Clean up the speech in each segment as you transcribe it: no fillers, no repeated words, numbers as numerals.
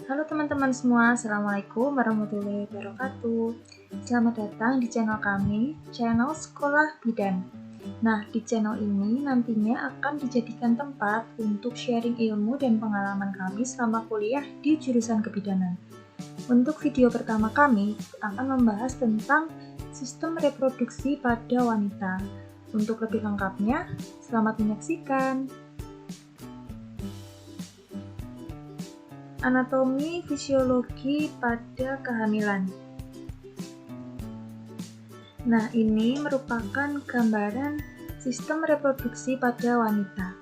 Halo teman-teman semua, Assalamualaikum warahmatullahi wabarakatuh. Selamat datang di channel kami, channel Sekolah Bidan. Nah, di channel ini nantinya akan dijadikan tempat untuk sharing ilmu dan pengalaman kami selama kuliah di jurusan kebidanan. Untuk video pertama kami akan membahas tentang sistem reproduksi pada wanita. Untuk lebih lengkapnya, selamat menyaksikan. Anatomi fisiologi pada kehamilan. Nah, ini merupakan gambaran sistem reproduksi pada wanita.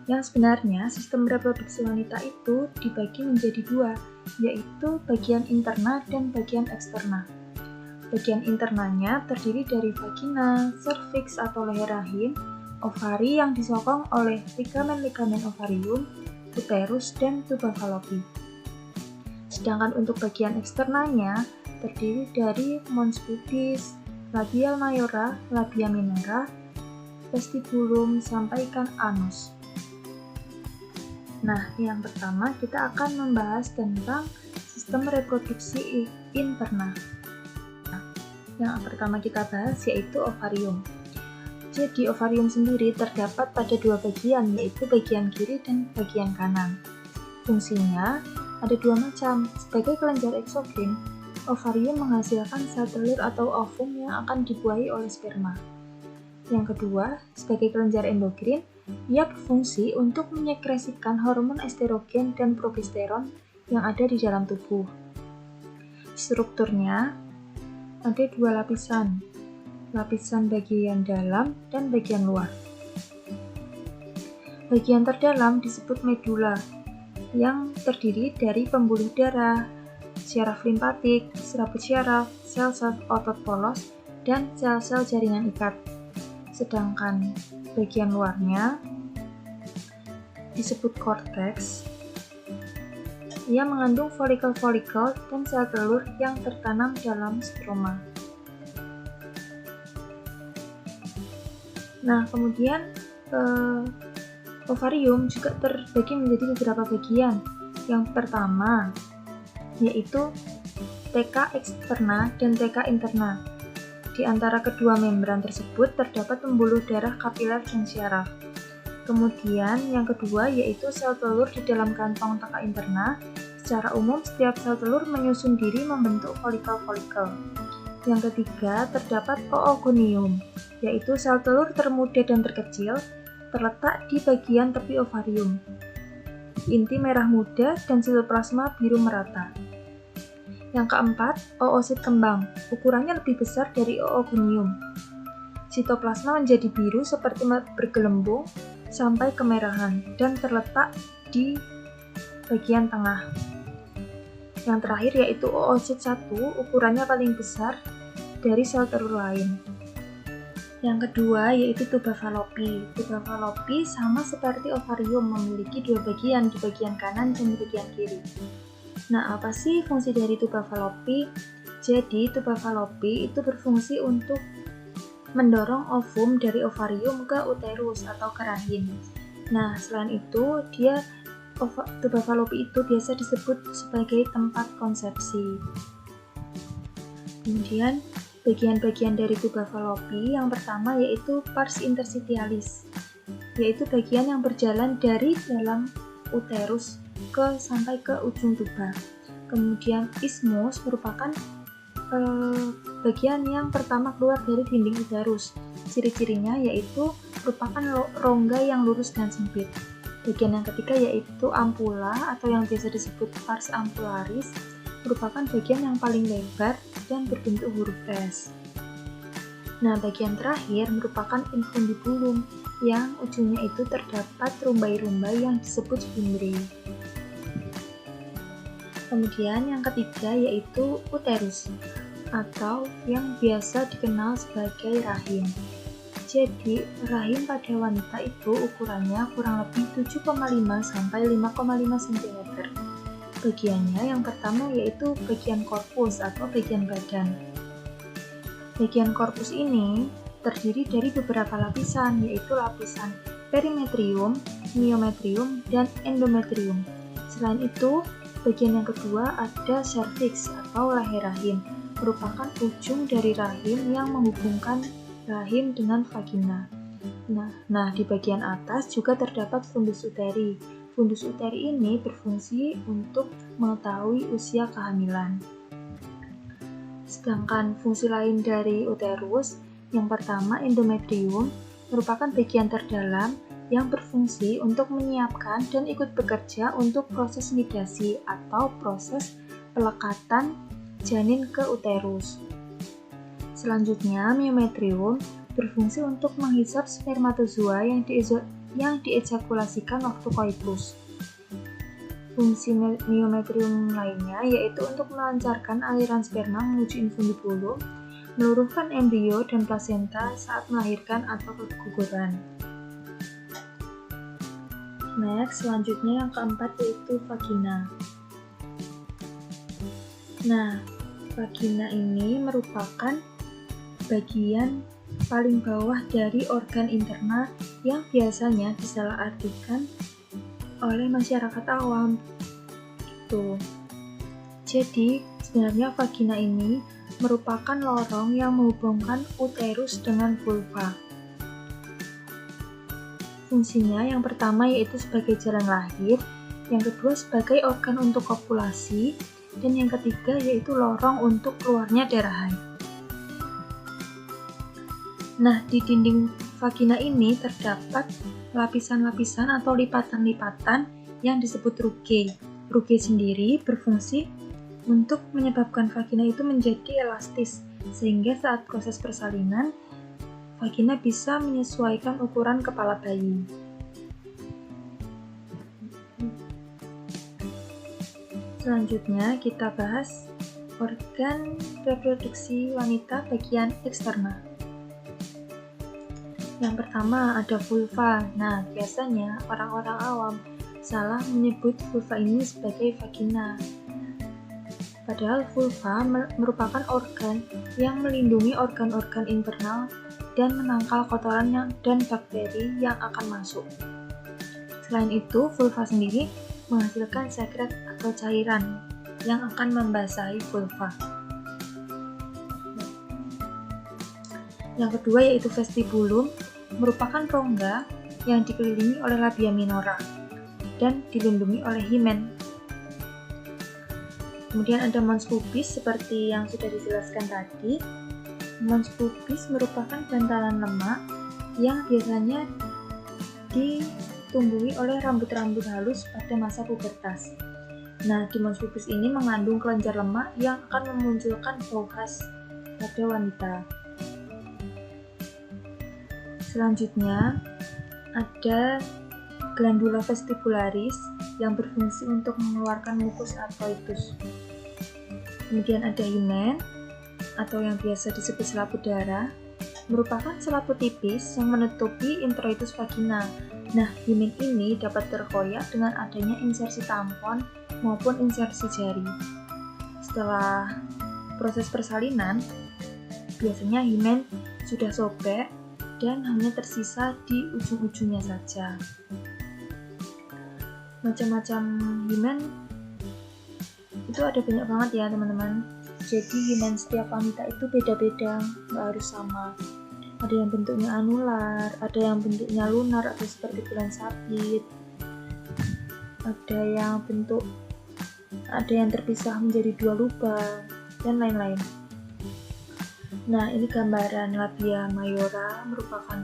Yang sebenarnya sistem reproduksi wanita itu dibagi menjadi dua, yaitu bagian interna dan bagian eksterna. Bagian internanya terdiri dari vagina, serviks atau leher rahim, ovari yang disokong oleh ligamen-ligamen ovarium, uterus, dan tuba fallopi. Sedangkan untuk bagian eksternanya terdiri dari mons pubis, labial mayora, labia minora, vestibulum, sampai kan anus. Nah, yang pertama kita akan membahas tentang sistem reproduksi interna. Yang pertama kita bahas yaitu ovarium. Jadi ovarium sendiri terdapat pada dua bagian, yaitu bagian kiri dan bagian kanan. Fungsinya ada dua macam. Sebagai kelenjar eksogrin, ovarium menghasilkan sel telur atau ovum yang akan dibuahi oleh sperma. Yang kedua, sebagai kelenjar endokrin, ia berfungsi untuk menyekresikan hormon estrogen dan progesteron yang ada di dalam tubuh. Strukturnya ada dua lapisan bagian dalam dan bagian luar. Bagian terdalam disebut medula, yang terdiri dari pembuluh darah, syaraf limpatik, serabut syaraf, sel-sel otot polos, dan sel-sel jaringan ikat. Sedangkan bagian luarnya disebut korteks. Ia mengandung folikel-folikel dan sel telur yang tertanam dalam stroma. Nah, kemudian ovarium juga terbagi menjadi beberapa bagian. Yang pertama yaitu TK eksterna dan TK interna. Di antara kedua membran tersebut terdapat pembuluh darah, kapiler, dan syaraf. Kemudian yang kedua yaitu sel telur di dalam kantong TK interna. Secara umum setiap sel telur menyusun diri membentuk folikel-folikel. Yang ketiga terdapat oogonium, yaitu sel telur termuda dan terkecil terletak di bagian tepi ovarium. Inti merah muda dan sitoplasma biru merata. Yang keempat, oosit kembang, ukurannya lebih besar dari oogonium. Sitoplasma menjadi biru seperti bergelembung sampai kemerahan dan terletak di bagian tengah. Yang terakhir yaitu oosit 1, ukurannya paling besar dari sel telur lain. Yang kedua yaitu tuba fallopi. Tuba fallopi sama seperti ovarium, memiliki dua bagian, di bagian kanan dan di bagian kiri. Nah, apa sih fungsi dari tuba fallopi? Jadi, tuba fallopi itu berfungsi untuk mendorong ovum dari ovarium ke uterus atau ke rahim. Nah, selain itu, tuba fallopi itu biasa disebut sebagai tempat konsepsi. Kemudian, bagian-bagian dari tuba fallopi yang pertama yaitu pars interstitialis, yaitu bagian yang berjalan dari dalam uterus sampai ke ujung tuba. Kemudian isthmus merupakan bagian yang pertama keluar dari dinding uterus. Ciri-cirinya yaitu merupakan rongga yang lurus dan sempit. Bagian yang ketiga yaitu ampula atau yang biasa disebut pars ampularis, merupakan bagian yang paling lebar dan berbentuk huruf S. Nah, bagian terakhir merupakan infundibulum, yang ujungnya itu terdapat rumbai-rumbai yang disebut fimbriae. Kemudian yang ketiga yaitu uterus, atau yang biasa dikenal sebagai rahim. Jadi, rahim pada wanita itu ukurannya kurang lebih 7,5 sampai 5,5 cm. Bagiannya yang pertama yaitu bagian korpus atau bagian badan. Bagian korpus ini terdiri dari beberapa lapisan, yaitu lapisan perimetrium, myometrium, dan endometrium. Selain itu, bagian yang kedua ada serviks atau leher rahim, merupakan ujung dari rahim yang menghubungkan rahim dengan vagina. Nah, di bagian atas juga terdapat fundus uteri. Fundus uteri ini berfungsi untuk mengetahui usia kehamilan. Sedangkan fungsi lain dari uterus, yang pertama endometrium, merupakan bagian terdalam yang berfungsi untuk menyiapkan dan ikut bekerja untuk proses nidasi atau proses pelekatan janin ke uterus. Selanjutnya, myometrium berfungsi untuk menghisap spermatozoa yang diejakulasikan waktu koitus. Fungsi myometrium lainnya yaitu untuk melancarkan aliran sperma menuju infundibulum, meluruhkan embrio dan plasenta saat melahirkan atau keguguran. Next, selanjutnya yang keempat yaitu vagina. Nah, vagina ini merupakan bagian paling bawah dari organ interna yang biasanya disalahartikan oleh masyarakat awam. Jadi, sebenarnya vagina ini merupakan lorong yang menghubungkan uterus dengan vulva. Fungsinya yang pertama yaitu sebagai jalan lahir, yang kedua sebagai organ untuk kopulasi, dan yang ketiga yaitu lorong untuk keluarnya darah haid. Nah, di dinding vagina ini terdapat lapisan-lapisan atau lipatan-lipatan yang disebut rugae. Rugae sendiri berfungsi untuk menyebabkan vagina itu menjadi elastis, sehingga saat proses persalinan, vagina bisa menyesuaikan ukuran kepala bayi. Selanjutnya kita bahas organ reproduksi wanita bagian eksternal. Yang pertama ada vulva. Nah, biasanya orang-orang awam salah menyebut vulva ini sebagai vagina. Padahal vulva merupakan organ yang melindungi organ-organ internal dan menangkal kotoran dan bakteri yang akan masuk. Selain itu, vulva sendiri menghasilkan sekret atau cairan yang akan membasahi vulva. Yang kedua yaitu vestibulum, merupakan rongga yang dikelilingi oleh labia minora dan dilindungi oleh himen. Kemudian ada mons pubis seperti yang sudah dijelaskan tadi. Mons pubis merupakan bantalan lemak yang biasanya ditumbuhi oleh rambut-rambut halus pada masa pubertas. Nah, di mons pubis ini mengandung kelenjar lemak yang akan memunculkan bau khas pada wanita. Selanjutnya, ada glandula vestibularis yang berfungsi untuk mengeluarkan mukus saat koitus. Kemudian ada himen, atau yang biasa disebut selaput darah, merupakan selaput tipis yang menutupi introitus vagina. Nah, himen ini dapat terkoyak dengan adanya insersi tampon maupun insersi jari. Setelah proses persalinan, biasanya himen sudah sobek dan hanya tersisa di ujung-ujungnya saja. Macam-macam himen itu ada banyak banget ya teman-teman. Jadi himen setiap wanita itu beda-beda, nggak harus sama. Ada yang bentuknya anular, ada yang bentuknya lunar atau seperti bulan sabit, ada yang terpisah menjadi 2 lubang, dan lain-lain. Nah, ini gambaran labia mayora, merupakan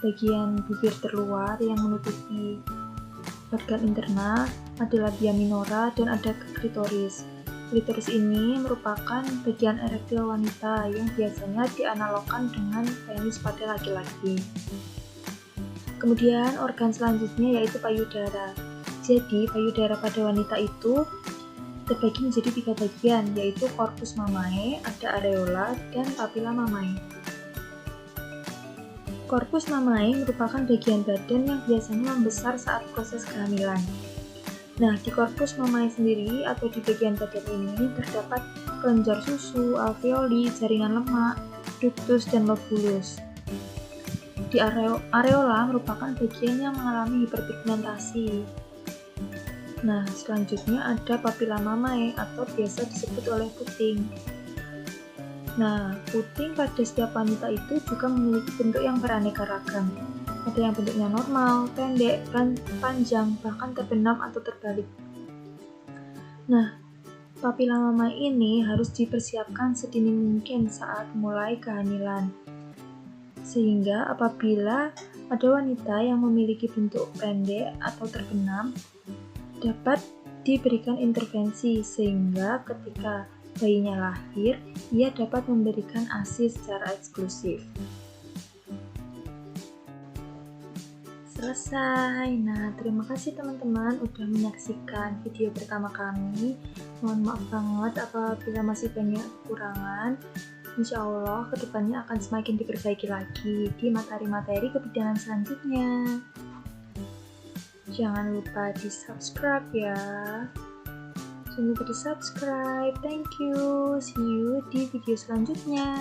bagian bibir terluar yang menutupi organ interna, ada labia minora, dan ada klitoris. Klitoris ini merupakan bagian erektil wanita yang biasanya dianalogkan dengan penis pada laki-laki. Kemudian organ selanjutnya yaitu payudara. Jadi payudara pada wanita itu terbagi menjadi 3 bagian, yaitu corpus mamae, ada areola, dan papilla mamae. Corpus mamae merupakan bagian badan yang biasanya membesar saat proses kehamilan. Nah, di corpus mamae sendiri atau di bagian badan ini terdapat kelenjar susu, alveoli, jaringan lemak, ductus, dan lobulus. Di areola merupakan bagian yang mengalami hiperpigmentasi. Nah, selanjutnya ada papilla mamae atau biasa disebut oleh puting. Nah, puting pada setiap wanita itu juga memiliki bentuk yang beraneka ragam. Ada yang bentuknya normal, pendek, panjang, bahkan terbenam atau terbalik. Nah, papilla mamae ini harus dipersiapkan sedini mungkin saat mulai kehamilan. Sehingga apabila ada wanita yang memiliki bentuk pendek atau terbenam, dapat diberikan intervensi sehingga ketika bayinya lahir, ia dapat memberikan ASI secara eksklusif. Selesai. Nah, terima kasih teman-teman udah menyaksikan video pertama kami. Mohon maaf banget apabila masih banyak kekurangan. Insya Allah kedepannya akan semakin diperbaiki lagi di materi-materi kebidanan selanjutnya. Jangan lupa di subscribe ya. Jangan lupa di subscribe. Thank you. See you di video selanjutnya.